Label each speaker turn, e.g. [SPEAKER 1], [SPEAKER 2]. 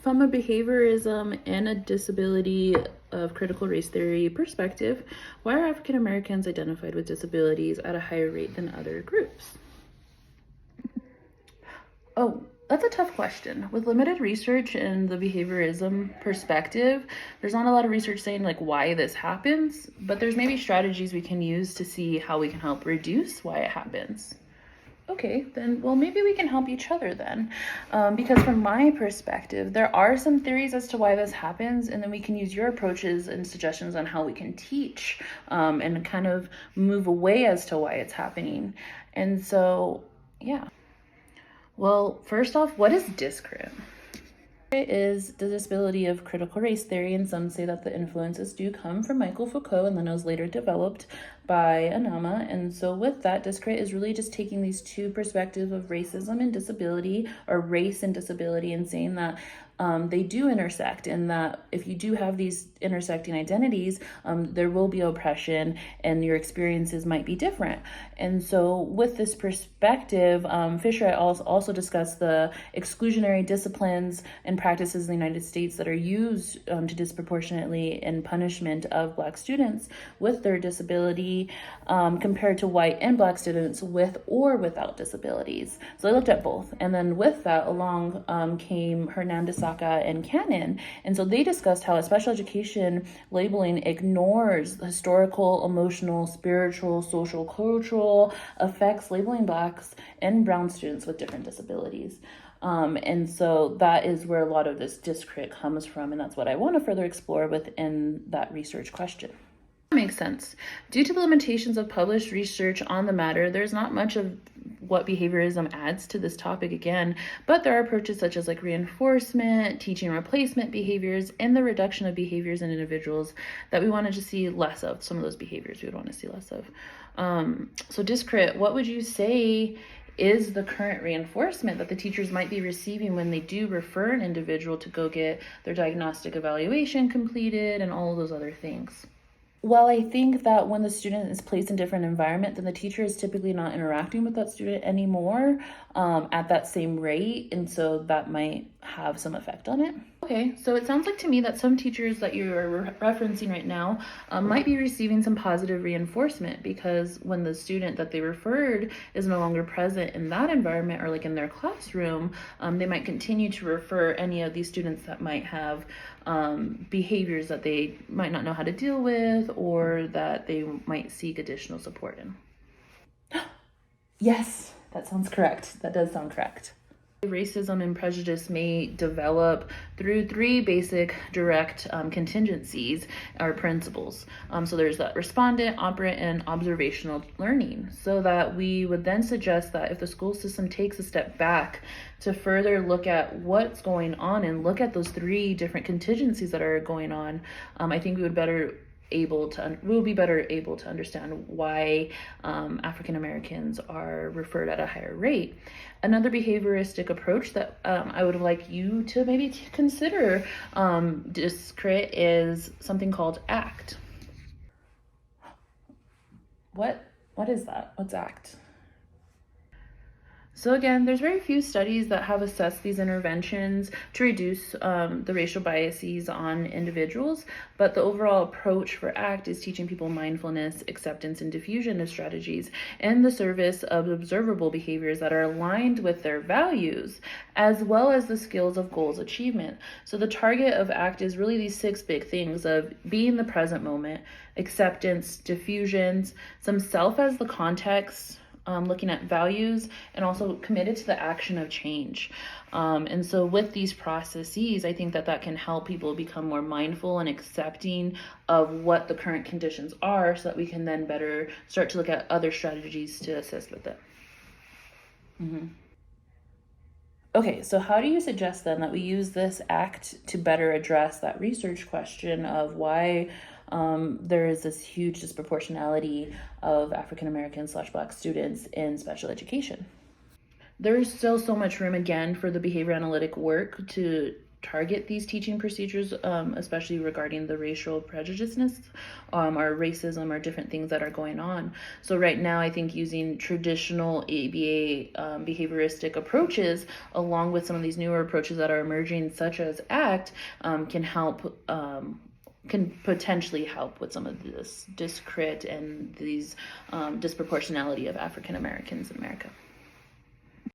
[SPEAKER 1] From a behaviorism and a disability of critical race theory perspective, why are African Americans identified with disabilities at a higher rate than other groups? Oh, that's a tough question. With limited research in the behaviorism perspective, there's not a lot of research saying like why this happens, but there's maybe strategies we can use to see how we can help reduce why it happens. Okay, then, well, maybe we can help each other then. Because from my perspective, there are some theories as to why this happens, and then we can use your approaches and suggestions on how we can teach and kind of move away as to why it's happening. And so, yeah. Well, first off, what is discrit? It is the disability of critical race theory, and some say that the influences do come from Michael Foucault, and then it was later developed by Anama. And so with that, discrit is really just taking these two perspectives of racism and disability, or race and disability, and saying that they do intersect, and that if you do have these intersecting identities, there will be oppression and your experiences might be different. And so with this perspective, Fisher also discussed the exclusionary disciplines and practices in the United States that are used to disproportionately in punishment of Black students with their disability compared to white and Black students with or without disabilities. So I looked at both. And then with that along came Hernandez and Cannon. And so they discussed how a special education labeling ignores historical, emotional, spiritual, social, cultural effects labeling Blacks and Brown students with different disabilities. And so that is where a lot of this discrit comes from, and that's what I want to further explore within that research question. Makes sense. Due to the limitations of published research on the matter, there's not much of what behaviorism adds to this topic again, but there are approaches such as like reinforcement, teaching replacement behaviors, and the reduction of behaviors in individuals that we wanted to see less of. Some of those behaviors we would want to see less of. So discrit, what would you say is the current reinforcement that the teachers might be receiving when they do refer an individual to go get their diagnostic evaluation completed and all of those other things? Well, I think that when the student is placed in a different environment, then the teacher is typically not interacting with that student anymore at that same rate. And so that might have some effect on it. Okay, so it sounds like to me that some teachers that you're referencing right now might be receiving some positive reinforcement, because when the student that they referred is no longer present in that environment or like in their classroom, they might continue to refer any of these students that might have behaviors that they might not know how to deal with or that they might seek additional support in. Yes, that sounds correct. That does sound correct. Racism and prejudice may develop through three basic direct contingencies or principles. So there's that respondent, operant, and observational learning. So that we would then suggest that if the school system takes a step back to further look at what's going on and look at those three different contingencies that are going on, I think we would we'll be better able to understand why African Americans are referred at a higher rate. Another behavioristic approach that I would like you to maybe consider discrit is something called ACT. What is that? What's ACT? So again, there's very few studies that have assessed these interventions to reduce the racial biases on individuals, but the overall approach for ACT is teaching people mindfulness, acceptance, and diffusion of strategies in the service of observable behaviors that are aligned with their values, as well as the skills of goals achievement. So the target of ACT is really these 6 big things of being the present moment, acceptance, diffusions, some self as the context, looking at values, and also committed to the action of change. And so with these processes, I think that can help people become more mindful and accepting of what the current conditions are, so that we can then better start to look at other strategies to assist with it. Okay, so how do you suggest then that we use this ACT to better address that research question of why there is this huge disproportionality of African American / Black students in special education? There is still so much room again for the behavior analytic work to target these teaching procedures, especially regarding the racial prejudiceness, or racism, or different things that are going on. So right now, I think using traditional ABA behavioristic approaches, along with some of these newer approaches that are emerging, such as ACT, can help. Can potentially help with some of this discrit and these disproportionality of African Americans in America.